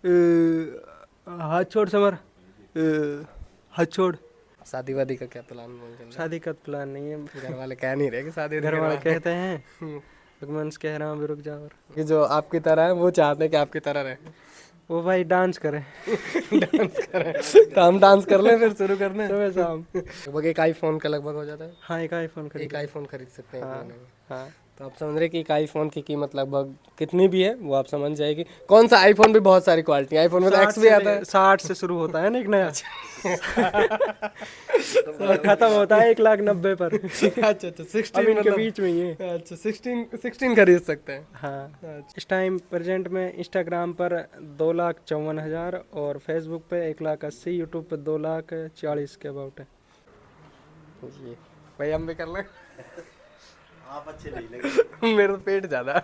हाथ छोड़ समर, हाथ छोड़। शादी वादी का क्या प्लान बोल रहे हैं? शादी का प्लान नहीं है, घर वाले कह नहीं रहे कि शादी घर वाले करवा कहते हैं, लेकिन मैं कह रहा हूँ अभी रुक जाओ। और कि जो आपकी तरह है वो चाहते हैं कि आपकी तरह रहे। वो भाई डांस करे। डांस करें तो हम डांस कर लें, फिर शुरू कर दें सुबह शाम। लगभग एक आईफोन का लगभग हो जाता है। हाँ, एक आईफोन खरीद। एक आईफोन खरीद सकते हैं एक हाँ महीने में। हाँ। तो आप समझ रहे कि एक आईफोन की कीमत लगभग कितनी भी है वो आप समझ जाएगी। कौन सा आईफोन भी बहुत सारी क्वालिटी, आईफोन में तो एक्स भी आता है। 60 से शुरू होता है ना एक नया। और खत्म होता है 1,90,000 पर। अच्छा 16 अब इनके मतलब बीच में ये। अच्छा 16 खरीद सकते हैं। हाँ, इस टाइम प्रेजेंट में इंस्टाग्राम पर 2,54,000 और फेसबुक पे 1,80,000, यूट्यूब पे 2,40,000 के अबाउट है। ये भाई हम भी कर लें। आप अच्छे नहीं लगे। मेरा तो पेट ज़्यादा।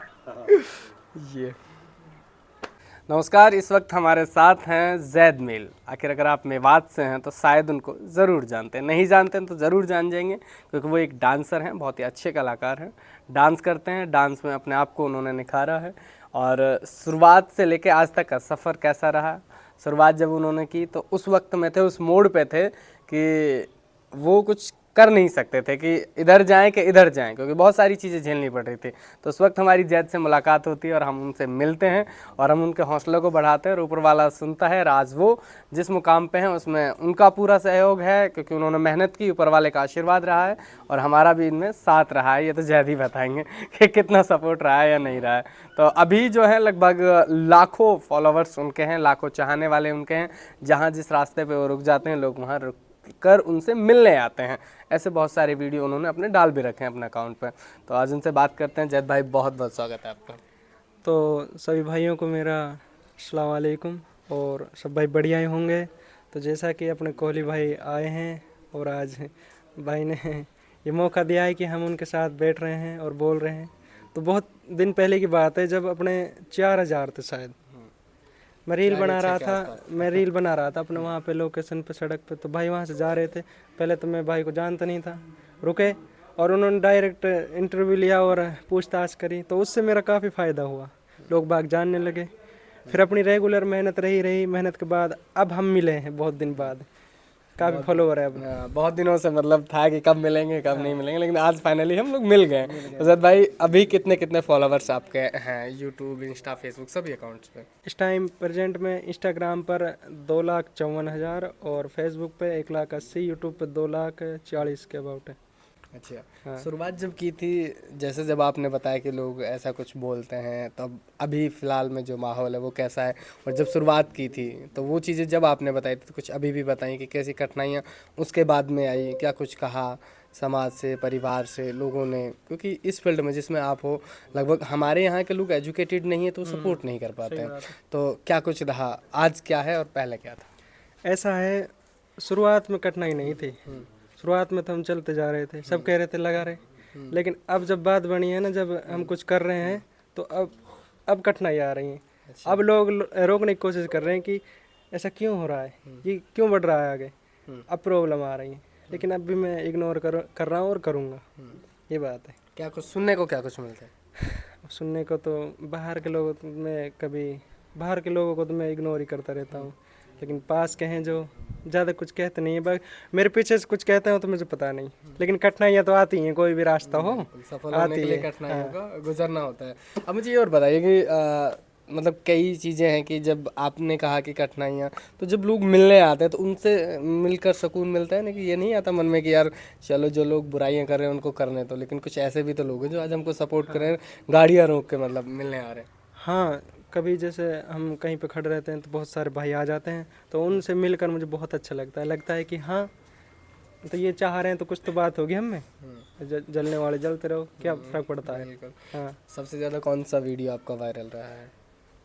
ये नमस्कार, इस वक्त हमारे साथ हैं जैद मील। आखिर अगर आप मेवात से हैं तो शायद उनको ज़रूर जानते हैं, नहीं जानते हैं तो ज़रूर जान जाएंगे, क्योंकि वो एक डांसर हैं, बहुत ही अच्छे कलाकार हैं, डांस करते हैं, डांस में अपने आप को उन्होंने निखारा है। और शुरुआत से लेकर आज तक का सफ़र कैसा रहा, शुरुआत जब उन्होंने की तो उस वक्त में थे, उस मोड़ पे थे कि वो कुछ कर नहीं सकते थे कि इधर जाएं कि इधर जाएं, क्योंकि बहुत सारी चीज़ें झेलनी पड़ रही थी। तो उस वक्त हमारी जैद से मुलाकात होती है और हम उनसे मिलते हैं और हम उनके हौसलों को बढ़ाते हैं और ऊपर वाला सुनता है। आज वो जिस मुकाम पे हैं उसमें उनका पूरा सहयोग है, क्योंकि उन्होंने मेहनत की, ऊपर वाले का आशीर्वाद रहा है और हमारा भी इनमें साथ रहा है। ये तो जैद ही बताएंगे कि कितना सपोर्ट रहा है या नहीं रहा है। तो अभी जो है लगभग लाखों फॉलोवर्स उनके हैं, लाखों चाहने वाले उनके हैं। जहाँ जिस रास्ते पर वो रुक जाते हैं लोग वहाँ रुक कर उनसे मिलने आते हैं। ऐसे बहुत सारे वीडियो उन्होंने अपने डाल भी रखे हैं अपने अकाउंट पे। तो आज उनसे बात करते हैं। जैद भाई बहुत बहुत स्वागत है आपका। तो सभी भाइयों को मेरा अस्सलाम वालेकुम, और सब भाई बढ़िया ही होंगे। तो जैसा कि अपने कोहली भाई आए हैं और आज भाई ने ये मौका दिया है कि हम उनके साथ बैठ रहे हैं और बोल रहे हैं। तो बहुत दिन पहले की बात है जब अपने 4,000 थे शायद, मैं रील बना रहा था अपने वहाँ पे लोकेशन पे, सड़क पे। तो भाई वहाँ से जा रहे थे, पहले तो मैं भाई को जानता नहीं था, रुके और उन्होंने डायरेक्ट इंटरव्यू लिया और पूछताछ करी। तो उससे मेरा काफ़ी फ़ायदा हुआ, लोग बाग जानने लगे। फिर अपनी रेगुलर मेहनत रही मेहनत के बाद अब हम मिले हैं बहुत दिन बाद, काफ़ी फॉलोवर है अब। बहुत दिनों से मतलब था कि कब मिलेंगे कब नहीं मिलेंगे, लेकिन आज फाइनली हम लोग मिल गए। तो जैद भाई अभी कितने कितने फॉलोवर्स आपके हैं यूट्यूब, इंस्टा, फेसबुक सभी अकाउंट्स पे? इस टाइम प्रेजेंट में इंस्टाग्राम पर 2,54,000 और फेसबुक पे 1,80,000, यूट्यूब पे 2,40,000 के अबाउट है। अच्छा हाँ। शुरुआत जब की थी, जैसे जब आपने बताया कि लोग ऐसा कुछ बोलते हैं, तब अभी फ़िलहाल में जो माहौल है वो कैसा है? और जब शुरुआत की थी तो वो चीज़ें जब आपने बताई थी तो कुछ अभी भी बताई कि कैसी कठिनाइयाँ उसके बाद में आई, क्या कुछ कहा समाज से, परिवार से, लोगों ने? क्योंकि इस फील्ड में जिसमें आप हो, लगभग हमारे यहाँ के लोग एजुकेटेड नहीं है तो सपोर्ट नहीं कर पाते हैं। तो क्या कुछ रहा, आज क्या है और पहले क्या था? ऐसा है, शुरुआत में कठिनाई नहीं थी। शुरुआत में तो हम चलते जा रहे थे, सब कह रहे थे लगा रहे, लेकिन अब जब बात बनी है ना, जब हम कुछ कर रहे हैं तो अब कठिनाई आ रही है। अब लोग रोकने की कोशिश कर रहे हैं कि ऐसा क्यों हो रहा है, ये क्यों बढ़ रहा है आगे, अब प्रॉब्लम आ रही है। लेकिन अब भी मैं इग्नोर कर रहा हूँ और करूँगा, ये बात है। क्या कुछ सुनने को क्या कुछ मिलता है? सुनने को तो बाहर के लोगों को तो मैं इग्नोर ही करता रहता हूँ, लेकिन पास के हैं जो ज़्यादा कुछ कहते नहीं है। मेरे पीछे से कुछ कहते हो तो मुझे पता नहीं, लेकिन कठिनाइयाँ तो आती हैं, कोई भी रास्ता हो सफल होने के लिए कठिनाइयों का गुजरना होता है। अब मुझे ये और बताइए कि मतलब कई चीज़ें हैं कि जब आपने कहा कि कठिनाइयाँ, तो जब लोग मिलने आते हैं तो उनसे मिलकर सुकून मिलता है ना, कि ये नहीं आता मन में कि यार चलो जो लोग बुराइयाँ कर रहे हैं उनको करने तो, लेकिन कुछ ऐसे भी तो लोग हैं जो आज हमको सपोर्ट कर रहे हैं, गाड़ियाँ रोक के मतलब मिलने आ रहे हैं। हाँ, कभी जैसे हम कहीं पे खड़े रहते हैं तो बहुत सारे भाई आ जाते हैं, तो उनसे मिलकर मुझे बहुत अच्छा लगता है कि हाँ, तो ये चाह रहे हैं तो कुछ तो बात होगी हम में। जलने वाले जलते रहो, क्या फ़र्क पड़ता है। हाँ। सबसे ज़्यादा कौन सा वीडियो आपका वायरल रहा है?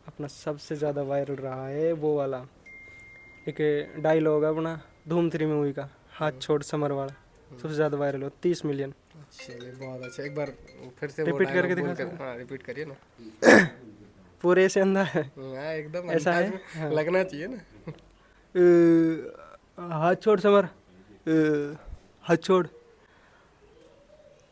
अपना सबसे ज़्यादा वायरल रहा है वो वाला एक डायलॉग है अपना धूम 3 मूवी का, हाथ छोड़ समर वाला, सबसे ज़्यादा वायरल हो 30 मिलियन। चलिए बहुत अच्छा, एक बार फिर से रिपीट करके दिखा। हाँ रिपीट करिए ना। पूरे से अंधा है, हाँ एकदम ऐसा है। हाँ। लगना चाहिए ना। हाथ छोड़ समर, हाथ छोड़,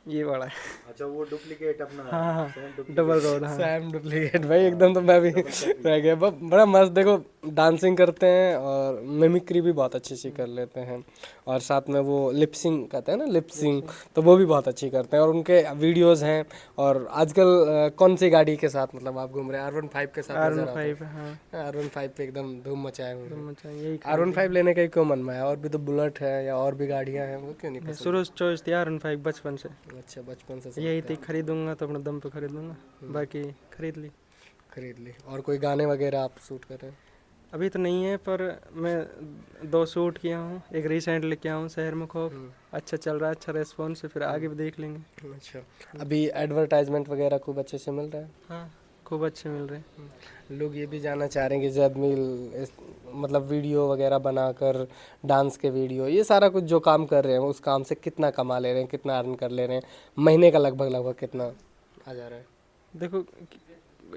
ये वाला है। अच्छा वो डुप्लीकेट अपना। हाँ, डबल रोड। हाँ। सैम डुप्लीकेट भाई, एकदम तो मैं भी रह गया। बड़ा मस्त, देखो डांसिंग करते हैं और मिमिक्री भी बहुत अच्छी कर लेते हैं, और साथ में वो लिपसिंग कहते हैं ना, लिपसिंग, तो वो भी बहुत अच्छी करते हैं, और उनके वीडियोस हैं। और आजकल कौन सी गाड़ी के साथ मतलब आप घूम रहे हैं? R15 के साथ नजर आते हैं। R15 हाँ, R15 पे एकदम धूम मचाए हुए तो हैं। मुझे यही R15 लेने का ही क्यों मन में है? और भी तो बुलेट है या और भी गाड़ियां हैं, वो क्यों नहीं पसंद? शुरू से चॉइस थी R15 बचपन से, अच्छा, बचपन से यही समझते थी, खरीदूंगा तो अपने दम पे खरीदूंगा, बाकी खरीद ली। खरीद ली। और कोई गाने वगैरह आप शूट कर रहे हैं? अभी तो नहीं है, पर मैं 2 शूट किया हूँ, एक रिसेंटली किया हूँ शहर में खौफ, अच्छा चल रहा है, अच्छा रेस्पॉन्स है, फिर आगे भी देख लेंगे। अच्छा, अभी एडवर्टाइजमेंट वगैरह खूब अच्छे से मिल रहा है? हाँ, खूब अच्छे मिल रहे हैं। लोग ये भी जानना चाह रहे हैं कि जैद मील मतलब वीडियो वगैरह बनाकर, डांस के वीडियो, ये सारा कुछ जो काम कर रहे हैं उस काम से कितना कमा ले रहे हैं, कितना अर्न कर ले रहे हैं, महीने का लगभग कितना आ जा रहा है? देखो,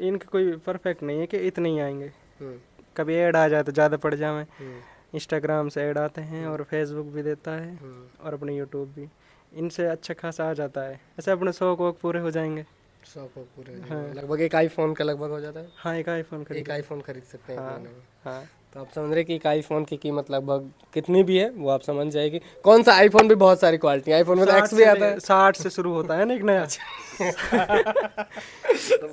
इनका कोई परफेक्ट नहीं है कि इतने ही आएंगे, हम्म, कभी ऐड आ जाए तो ज़्यादा पड़ जाए। हम्म, इंस्टाग्राम से ऐड आते हैं और फेसबुक भी देता है और अपने यूट्यूब भी, इनसे अच्छा खासा आ जाता है, ऐसे अपने शौक वौक पूरे हो जाएंगे। शौक हो पूरे हो हाँ। जाएंगे। लगभग एक आईफोन का लगभग हो जाता है। हाँ, एक आईफोन एक खरीद। आईफोन खरीद सकते हैं एक हाँ महीने में। हाँ, तो आप समझ रहे कि एक आईफोन की कीमत लगभग कितनी भी है वो आप समझ जाएगी। कौन सा आईफोन भी बहुत सारी क्वालिटी, आईफोन में तो एक्स भी आता है। 60 से शुरू होता है ना एक नया,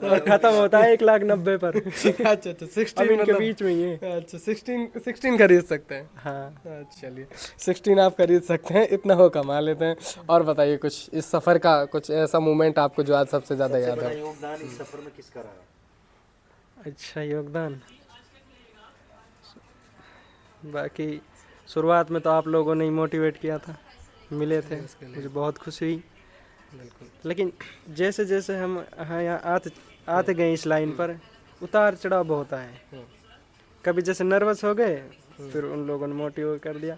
और खत्म होता है 1,90,000 पर। अच्छा अच्छा, अब 16 इनके मतलब, बीच में ही है। अच्छा 16 खरीद सकते हैं। हाँ, चलिए 16 आप खरीद सकते हैं, इतना हो कमा लेते हैं। और बताइए कुछ इस सफ़र का कुछ ऐसा मोमेंट आपको जो आज सबसे ज़्यादा सबसे याद बड़ा है? योगदान इस सफर में किसका रहा? अच्छा योगदान, बाकी शुरुआत में तो आप लोगों ने ही मोटिवेट किया था, मिले थे, मुझे बहुत खुशी हुई। बिल्कुल। लेकिन जैसे जैसे हम हाँ यहाँ आते गए इस लाइन पर, उतार चढ़ाव बहुत आए। कभी जैसे नर्वस हो गए, फिर उन लोगों ने मोटिवेट कर दिया।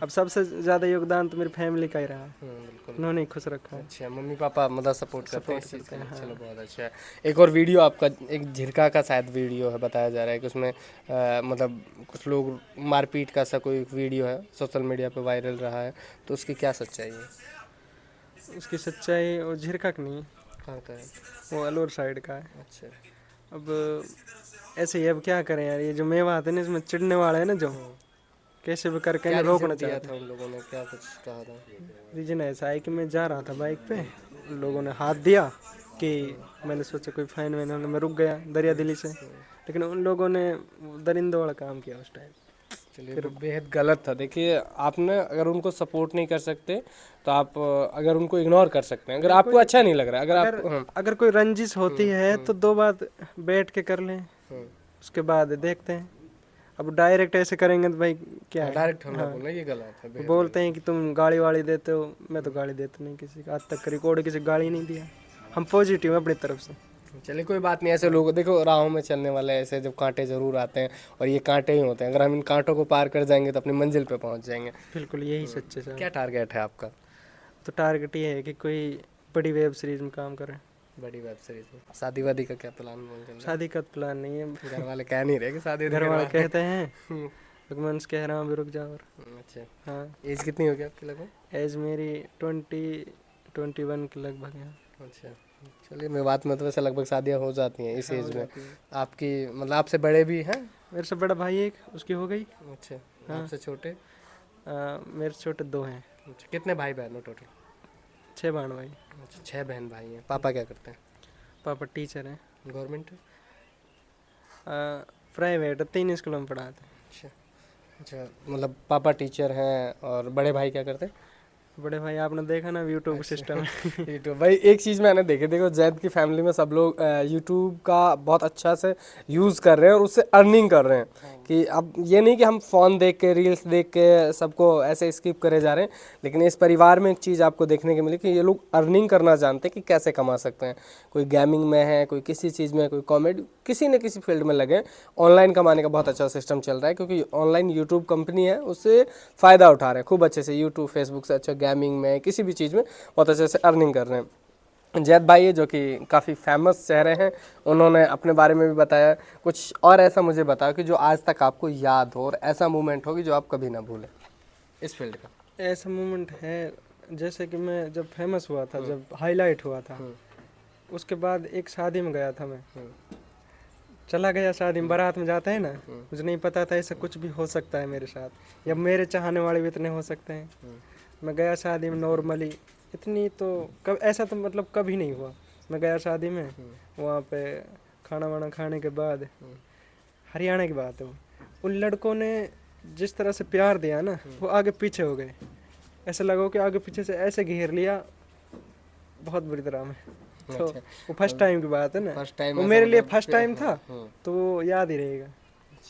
अब सबसे ज़्यादा योगदान तो मेरी फैमिली का ही रहा, बिल्कुल। उन्होंने ही खुश रखा है। अच्छा, मम्मी पापा मतलब सपोर्ट करते हैं इस चीज़ करते के हैं, लिए। हाँ। चलो बहुत अच्छा है। एक और वीडियो आपका, एक झिरका का शायद वीडियो है, बताया जा रहा है कि उसमें मतलब कुछ लोग मारपीट का सा कोई वीडियो है, सोशल मीडिया पे वायरल रहा है, तो उसकी क्या सच्चाई है? उसकी सच्चाई वो झिरका की नहीं है, कहाँ का है? वो अलवर साइड का है। अच्छा। अब ऐसे ही, अब क्या करें यार, ये जो मेवा आते हैं ना, इसमें चिढ़ने वाला है ना, जो कैसे भी करके क्या इन्हें रोकना रीजन दिया चाहते था हैं। उन लोगों ने, क्या कुछ कहा था? रीजन ऐसा है कि मैं जा रहा था बाइक पे, उन लोगों ने हाथ दिया कि मैंने सोचा कोई फाइन वैन होगा, मैं रुक गया दरिया दिली से, लेकिन उन लोगों ने दरिंदों वाला काम किया उस टाइम। चलिए, तो बेहद गलत था। देखिए, आपने अगर उनको सपोर्ट नहीं कर सकते तो आप अगर उनको इग्नोर कर सकते हैं, अगर आपको अच्छा नहीं लग रहा है, अगर आप अगर कोई रंजिश होती है तो 2 बात बैठ के कर लें, उसके बाद देखते हैं। अब डायरेक्ट ऐसे करेंगे तो भाई क्या है। डायरेक्ट हमला हाँ। बोलना ये गलत है, बेहद बोलते हैं कि तुम गाली वाली देते हो, मैं तो गाली देता नहीं किसी का, आज तक रिकॉर्ड किसी को गाली नहीं दिया। हम पॉजिटिव हैं अपनी तरफ से। गलत। चलिए कोई बात नहीं, ऐसे लोग देखो राहों में चलने वाले ऐसे जब कांटे जरूर आते हैं, और ये कांटे ही होते हैं, अगर हम इन कांटों को पार कर जाएंगे तो अपनी मंजिल पे पहुंच जाएंगे। बिल्कुल यही सच्चे से। क्या टारगेट है आपका? तो टारगेट ये है कि कोई बड़ी वेब सीरीज में काम करें। बड़ी वेब सीरीज में शादी वादी का क्या प्लान बोल रहे हैं? शादी का प्लान नहीं है, घर वाले कह नहीं रहे कि शादी घर वाले कहते हैं, हम्म, लेकिन मैं उनसे कह रहा हूँ अभी रुक जाओ। और अच्छा, हाँ, एज कितनी होगी आपकी लगभग? एज मेरी 21 के लगभग है। अच्छा, चलिए मैं बात में तो वैसे लगभग शादियाँ हो जाती हैं इस हाँ, एज हो में। जाती है। आपकी मतलब आपसे बड़े भी हैं? मेरे से बड़ा भाई एक, उसकी हो गई। अच्छा, हाँ। आपसे छोटे? मेरे से छोटे 2 हैं, अच्छा, कितने भाई बहन हो टोटल? 6 बहन भाई। अच्छा, 6 बहन भाई हैं। पापा क्या करते हैं? पापा टीचर हैं, गवर्नमेंट? प्राइवेट 3 स्कूलों में पढ़ाते हैं। अच्छा अच्छा, मतलब पापा टीचर हैं और बड़े भाई क्या करते हैं? बड़े भाई आपने देखा ना यूट्यूब सिस्टम है। यूट्यूब भाई, एक चीज़ मैंने देखी, देखो जैद की फैमिली में सब लोग यूट्यूब का बहुत अच्छा से यूज़ कर रहे हैं और उससे अर्निंग कर रहे हैं। कि अब ये नहीं कि हम फ़ोन देख के, रील्स देख के सबको ऐसे स्किप करे जा रहे हैं, लेकिन इस परिवार में एक चीज़ आपको देखने को मिली कि ये लोग अर्निंग करना जानते हैं कि कैसे कमा सकते हैं। कोई गेमिंग में है, कोई किसी चीज़ में, कोई कॉमेडी, किसी न किसी फील्ड में लगे। ऑनलाइन कमाने का बहुत अच्छा सिस्टम चल रहा है, क्योंकि ऑनलाइन यूट्यूब कंपनी है, उससे फ़ायदा उठा रहे हैं खूब अच्छे से। यूट्यूब, फेसबुक से अच्छा गेमिंग में, किसी भी चीज़ में बहुत अच्छे से अर्निंग कर रहे हैं। जैद भाई है जो कि काफ़ी फेमस चेहरे हैं, उन्होंने अपने बारे में भी बताया। कुछ और ऐसा मुझे बताओ कि जो आज तक आपको याद हो और ऐसा मोमेंट हो कि जो आप कभी ना भूलें इस फील्ड का। ऐसा मोमेंट है, जैसे कि मैं जब फेमस हुआ था, जब हाईलाइट हुआ था, उसके बाद एक शादी में गया था मैं, चला गया शादी में, बारात में जाते हैं ना, मुझे नहीं पता था ऐसा कुछ भी हो सकता है मेरे साथ, या मेरे चाहने वाले भी इतने हो सकते हैं। मैं गया शादी में नॉर्मली, इतनी तो कब ऐसा तो मतलब कभी नहीं हुआ। मैं गया शादी में, वहाँ पे खाना वाना खाने के बाद, हरियाणा की बात है वो, उन लड़कों ने जिस तरह से प्यार दिया ना, वो आगे पीछे हो गए, ऐसा लगा कि आगे पीछे से ऐसे घेर लिया बहुत बुरी तरह में। तो वो फर्स्ट टाइम की बात है ना, फर्स्ट टाइम वो मेरे लिए फर्स्ट टाइम था, तो वो याद ही रहेगा।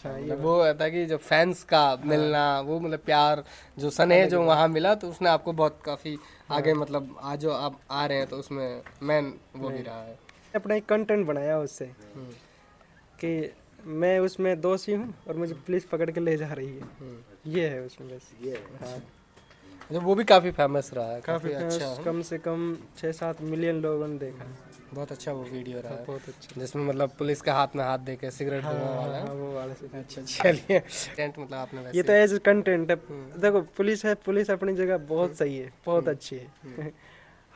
मतलब वो था कि जो फैंस का मिलना, वो मतलब प्यार जो स्नेह जो वहाँ मिला, तो उसने आपको बहुत काफ़ी आगे मतलब आज जो आप आ रहे हैं तो उसमें मेन वो भी रहा है। अपना एक कंटेंट बनाया उससे कि मैं उसमें दोषी हूँ और मुझे पुलिस पकड़ के ले जा रही है, ये है उसमें बस। हाँ, मतलब वो भी काफ़ी फेमस रहा है, काफ़ी अच्छा, कम से कम 6-7 मिलियन लोगों ने देखा। बहुत अच्छा वो वीडियो रहा है, बहुत अच्छा। जिसमें मतलब पुलिस के हाथ में हाथ दे के सिगरेट धुआं वाला। हाँ, वो वाला से। अच्छा, चलिए टेंट मतलब आपने ये वैसे तो एज कंटेंट है। देखो पुलिस है, पुलिस अपनी जगह बहुत सही है, बहुत अच्छी है।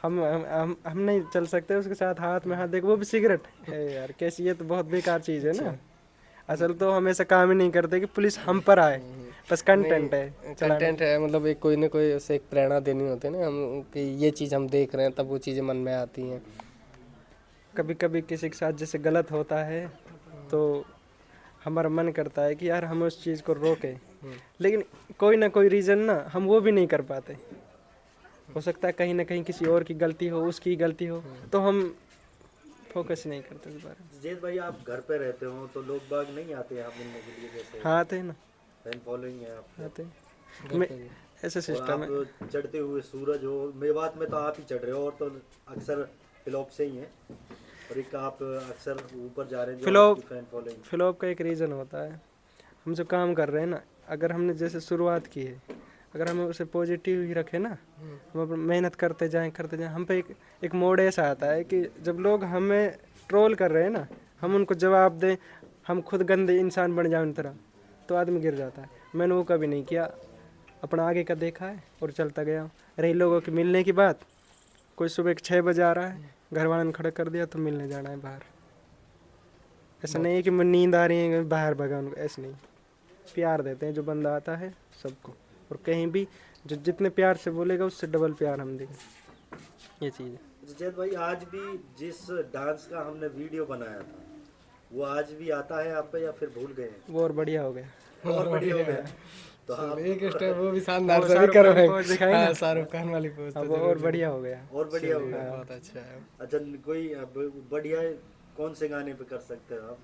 हम नहीं चल सकते उसके साथ हाथ में हाथ देके, वो भी सिगरेट है यार, कैसी, ये तो बहुत बेकार चीज़ है ना। असल तो हम ऐसा काम ही नहीं करते कि पुलिस हम पर आए, बस कंटेंट है, कंटेंट है, मतलब एक कोई ना कोई उसे एक प्रेरणा देनी होती है ना हम, कि ये चीज़ हम देख रहे हैं तब वो चीज़ें मन में आती हैं। कभी कभी किसी के साथ जैसे गलत होता है तो हमारा मन करता है कि यार हम उस चीज़ को रोकें, लेकिन कोई ना कोई रीज़न ना हम वो भी नहीं कर पाते। हो सकता है कहीं ना कहीं किसी और की गलती हो, उसकी गलती हो, तो हम फोकस नहीं करते इस बारे में। जैद भाई, आप घर पे रहते हो तो लोग बाग नहीं आते यहाँ मिलने के लिए? जैसे हाँ आते हैं ना, फैन फॉलोइंग है आप, आते हैं। मैं ऐसे और सिस्टम है। आप चढ़ते हुए सूरज हो, मेवात में तो आप ही चढ़ रहे हो, और तो अक्सर फ्लॉप से ही है, और एक आप अक्सर ऊपर जा रहे हैं जो फ्लॉप, आपकी फैन फॉलोइंग। फ्लॉप का एक रीज़न होता है, हम जो काम कर रहे हैं ना, अगर हमने जैसे शुरुआत की है, अगर हम उसे पॉजिटिव ही रखें ना, हम अपनी मेहनत करते जाएं, हम पे एक मोड ऐसा आता है कि जब लोग हमें ट्रोल कर रहे हैं ना, हम उनको जवाब दें, हम खुद गंदे इंसान बन जाए उन तरह, तो आदमी गिर जाता है। मैंने वो कभी नहीं किया, अपना आगे का देखा है और चलता गया हूँ। रही लोगों की मिलने की बात, कोई सुबह 6 बजे आ रहा है, घर वालों ने खड़ा कर दिया तो मिलने जाना है बाहर। ऐसा नहीं है कि मैं नींद आ रही है बाहर भगा उनको, ऐसे नहीं। प्यार देते हैं जो बंदा आता है सबको, और कहीं भी जो जितने प्यार से बोलेगा उससे डबल प्यार हम देंगे, ये चीज़ है। जैद भाई, आज भी जिस डांस का हमने वीडियो बनाया था वो आज भी आता है आप पे, या फिर भूल गए हैं? वो और बढ़िया हो गया। और बढ़िया हो गया। तो आप एक स्टेप वो भी शानदार वो से भी शाहरुख करो खान पोज दिखाई ना। शाहरुख खान वाली पोज अब तो वो और जरूर बढ़िया हो गया। और बढ़िया हो गया। बहुत अच्छा है। अच्छा, कोई अब बढ़िया कौन से गाने पे कर सकते हो आप?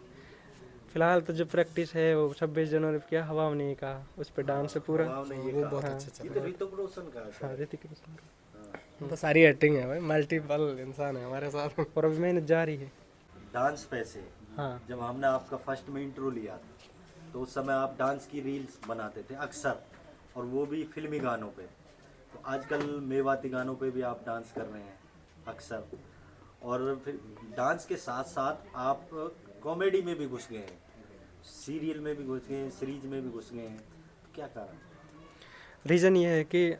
फिलहाल तो जो प्रैक्टिस है वो 26 जनवरी पे किया, हवा में नहीं कहा, उस पर डांस है पूरा। वाव ने ये वो कहा। बहुत अच्छा ये चल तो ऋतिक रोशन का है हाँ, शायद। ऋतिक रोशन का। हाँ। तो सारी एक्टिंग है भाई, मल्टीपल इंसान है हमारे साथ। और अभी मेहनत जारी है। डांस पैसे, हाँ, जब हमने आपका फर्स्ट में इंट्रो लिया था तो उस समय आप डांस की रील्स बनाते थे अक्सर, और वो भी फिल्मी गानों पे। तो आजकल मेवाती गानों पे भी आप डांस कर रहे हैं अक्सर, और फिर डांस के साथ साथ आप कॉमेडी में भी घुस गए हैं, सीरियल में भी घुस गए हैं, सीरीज में भी घुस गए हैं। तो क्या कारण? रीज़न ये है कि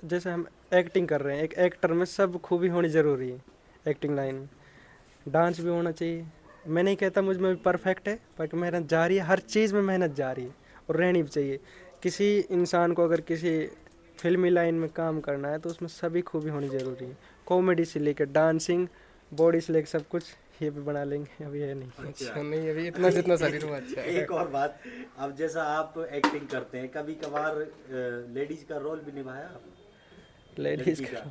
जैसे हम एक्टिंग कर रहे हैं, एक एक्टर में सब खूबी होनी ज़रूरी है। एक्टिंग लाइन में डांस भी होना चाहिए। मैं नहीं कहता मुझ में भी परफेक्ट है, पर मेहनत जारी है, हर चीज़ में मेहनत जारी है और रहनी भी चाहिए। किसी इंसान को अगर किसी फिल्मी लाइन में काम करना है तो उसमें सभी खूबी होनी ज़रूरी है। कॉमेडी से लेकर डांसिंग, बॉडी से लेकर सब कुछ ये भी बना लेंगे, अभी है नहीं। अच्छा नहीं, अभी इतना जितना शरीर में अच्छा है। एक और बात, अब जैसा आप एक्टिंग करते हैं, कभी कभार लेडीज का रोल भी निभाया आप? लेडीज़ लड़की का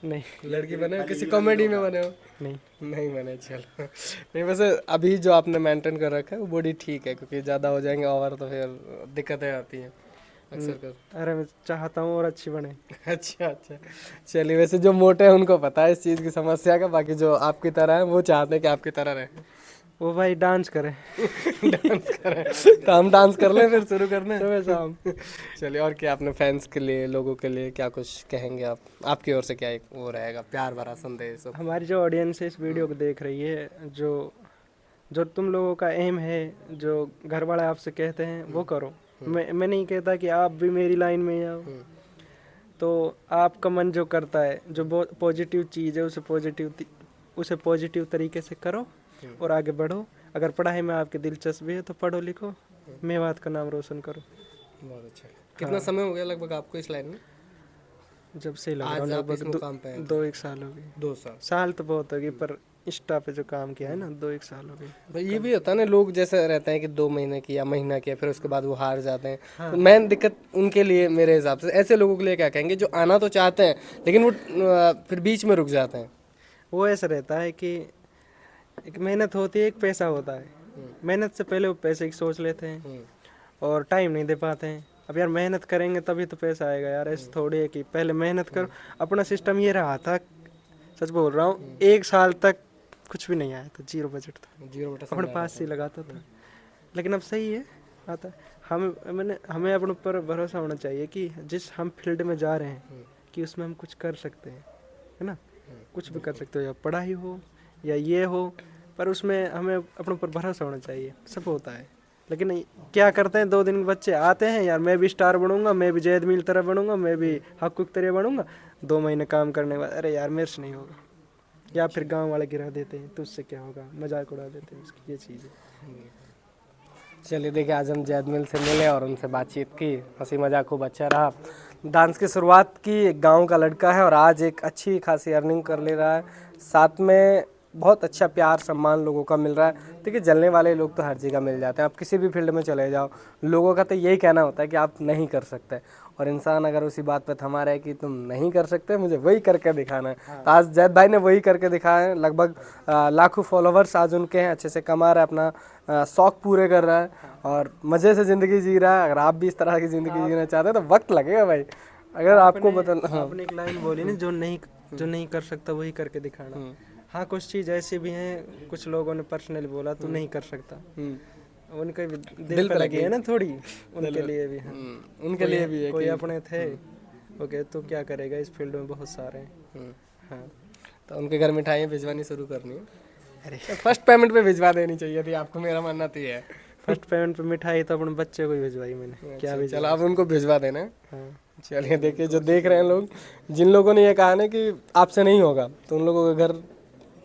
नहीं, लड़की बने हो, किसी कॉमेडी में बने हो? नहीं। नहीं बने, चलो। नहीं, वैसे अभी जो आपने मेंटेन कर रखा है वो बॉडी ठीक है, क्योंकि ज़्यादा हो जाएंगे ओवर तो फिर दिक्कतें आती हैं अक्सर कर। अरे मैं चाहता हूँ और अच्छी बने। अच्छा अच्छा, चलिए। वैसे जो मोटे हैं उनको पता है इस चीज़ की समस्या का, बाकी जो आपकी तरह है वो चाहते हैं कि आपकी तरह रहे। वो भाई डांस करे। डांस करें तो हम डांस कर लें, फिर शुरू करना सुबह है। शाम। चलिए, और क्या अपने फैंस के लिए, लोगों के लिए क्या कुछ कहेंगे आप? आपकी ओर से क्या एक वो रहेगा प्यार भरा संदेश? हमारी जो ऑडियंस है इस वीडियो को देख रही है, जो जो तुम लोगों का एम है, जो घर वाले आपसे कहते हैं वो करो। मैं नहीं कहता कि आप भी मेरी लाइन में ही आओ। तो आपका मन जो करता है, जो पॉजिटिव चीज़ है उसे पॉजिटिव तरीके से करो, और आगे बढ़ो। अगर पढ़ाई में आपकी दिलचस्पी है तो पढ़ो लिखो, मेवात का नाम रोशन करो। बहुत अच्छा। कितना समय हो गया लगभग आपको इस लाइन में? जब से लग रहा हूँ आज आप इस लगभग मुकाम पे हैं? 2-1 साल हो गए। 2 साल। साल तो बहुत हो गई, पर इंस्टा पे जो काम किया है ना 2-1 साल हो गए। तो ये भी होता है ना, लोग जैसे रहते हैं कि 2 महीने किया, महीना किया, फिर उसके बाद वो हार जाते हैं। तो मेन दिक्कत उनके लिए, मेरे हिसाब से ऐसे लोगों के लिए क्या कहेंगे जो आना तो चाहते हैं लेकिन वो फिर बीच में रुक जाते हैं? वो ऐसा रहता है कि एक मेहनत होती है, एक पैसा होता है। मेहनत से पहले वो पैसे की सोच लेते हैं और टाइम नहीं दे पाते हैं। अब यार मेहनत करेंगे तभी तो पैसा आएगा यार, ऐसे थोड़ी है कि पहले मेहनत करो। अपना सिस्टम ये रहा था, सच बोल रहा हूँ, 1 साल तक कुछ भी नहीं आया था, 0 बजट था, 0 बटा अपने पास से लगाता था। लेकिन अब सही है, आता है। हमें अपने ऊपर भरोसा होना चाहिए कि जिस हम फील्ड में जा रहे हैं कि उसमें हम कुछ कर सकते हैं, है ना। कुछ भी कर सकते हो, या पढ़ाई हो या ये हो, पर उसमें हमें अपने ऊपर भरोसा होना चाहिए। सब होता है, लेकिन क्या करते हैं, 2 दिन के बच्चे आते हैं, यार मैं भी स्टार बनूंगा, मैं भी जैद मील तरह बनूंगा, मैं भी हक्कुक तरह बनूंगा। 2 महीने काम करने के बाद अरे यार मेरे से नहीं होगा, या फिर गांव वाले गिरा देते हैं, तो उससे क्या होगा, मजाक उड़ा देते हैं उसकी। ये चीज़ है। चलिए देखिए, आज हम जैद मिल से मिले और उनसे बातचीत की, हंसी मजाक खूब अच्छा रहा। डांस की शुरुआत की, एक गांव का लड़का है और आज एक अच्छी खासी अर्निंग कर ले रहा है, साथ में बहुत अच्छा प्यार सम्मान लोगों का मिल रहा है। देखिए, जलने वाले लोग तो हर जगह मिल जाते हैं, आप किसी भी फील्ड में चले जाओ, लोगों का तो यही कहना होता है कि आप नहीं कर सकते, और इंसान अगर उसी बात पे थमा रहे कि तुम नहीं कर सकते, मुझे वही करके दिखाना है। तो आज जैद भाई ने वही करके दिखाया है। लगभग लाखों फॉलोवर्स आज उनके हैं, अच्छे से कमा रहा है, अपना शौक पूरे कर रहा है और मज़े से ज़िंदगी जी रहा है। अगर आप भी इस तरह की ज़िंदगी जीना चाहते हैं तो वक्त लगेगा भाई। अगर आपको बदलना, हाँ, आपने एक लाइन बोली ना, जो नहीं कर सकता वही करके दिखाना। हाँ, कुछ चीज़ ऐसी भी हैं, कुछ लोगों ने पर्सनली बोला तू नहीं कर सकता, उनके भी दिल पे लगी है ना थोड़ी, उनके लिए भी। हाँ, उनके लिए भी है कोई अपने थे, ओके तो क्या करेगा, इस फील्ड में बहुत सारे हैं। हाँ, तो उनके घर मिठाइयाँ भिजवानी शुरू करनी है। अरे फर्स्ट पेमेंट पे भिजवा देनी चाहिए थी आपको, मेरा मानना तो ये है। फर्स्ट पेमेंट पे मिठाई तो अपने बच्चे को ही भिजवाई मैंने, क्या भिजवाई। चलो, आप उनको भिजवा देना। हाँ, चलिए देखिए, जो देख रहे हैं लोग, जिन लोगों ने ये कहा ना कि आपसे नहीं होगा, तो उन लोगों के घर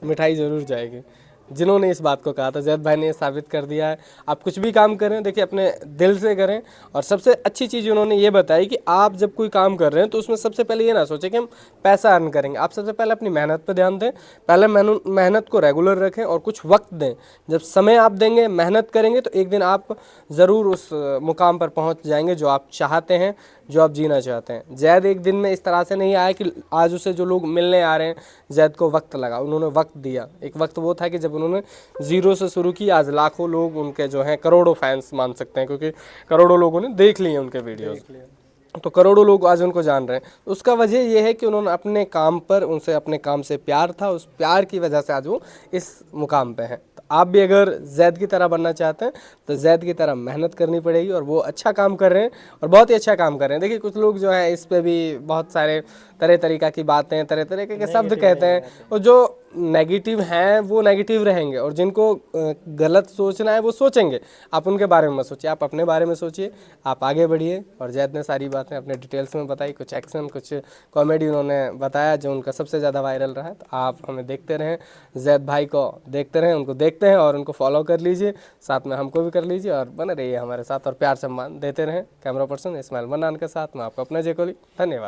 मिठाई ज़रूर जाएगी। जिन्होंने इस बात को कहा था, जैद भाई ने ये साबित कर दिया है। आप कुछ भी काम करें, देखिए अपने दिल से करें। और सबसे अच्छी चीज़ उन्होंने ये बताई कि आप जब कोई काम कर रहे हैं तो उसमें सबसे पहले ये ना सोचें कि हम पैसा अर्न करेंगे। आप सबसे पहले अपनी मेहनत पर ध्यान दें, पहले मेहनत को रेगुलर रखें और कुछ वक्त दें। जब समय आप देंगे, मेहनत करेंगे, तो एक दिन आप ज़रूर उस मुकाम पर पहुँच जाएंगे जो आप चाहते हैं, जो आप जीना चाहते हैं। जैद एक दिन में इस तरह से नहीं आया कि आज उसे जो लोग मिलने आ रहे हैं, जैद को वक्त लगा, उन्होंने वक्त दिया। एक वक्त वो था कि जब उन्होंने 0 से शुरू की, आज लाखों लोग उनके जो हैं, करोड़ों फैंस मान सकते हैं, क्योंकि करोड़ों लोगों ने देख लिए उनके वीडियोस, तो करोड़ों लोग आज उनको जान रहे हैं। उसका वजह यह है कि उन्होंने अपने काम पर, उनसे अपने काम से प्यार था, उस प्यार की वजह से आज वो इस मुकाम पे हैं। तो आप भी अगर जैद की तरह बनना चाहते हैं तो जैद की तरह मेहनत करनी पड़ेगी, और वो अच्छा काम कर रहे हैं और बहुत ही अच्छा काम कर रहे हैं। देखिए, कुछ लोग जो है इस पे भी बहुत सारे तरह तरीका की बातें, तरह तरह के शब्द कहते हैं, और जो नेगेटिव हैं वो नेगेटिव रहेंगे, और जिनको गलत सोचना है वो सोचेंगे। आप उनके बारे में मत सोचिए, आप अपने बारे में सोचिए, आप आगे बढ़िए। और जैद ने सारी बातें अपने डिटेल्स में बताई, कुछ एक्शन, कुछ कॉमेडी उन्होंने बताया जो उनका सबसे ज़्यादा वायरल रहा है। तो आप हमें देखते रहें, जैद भाई को देखते रहें, उनको देखते हैं और उनको फॉलो कर लीजिए, साथ में हमको भी कर लीजिए और बने रहिए हमारे साथ और प्यार सम्मान देते रहें। कैमरा पर्सन इस्माइल मन्नान के साथ मैं आपका अपना जय कोहली, धन्यवाद।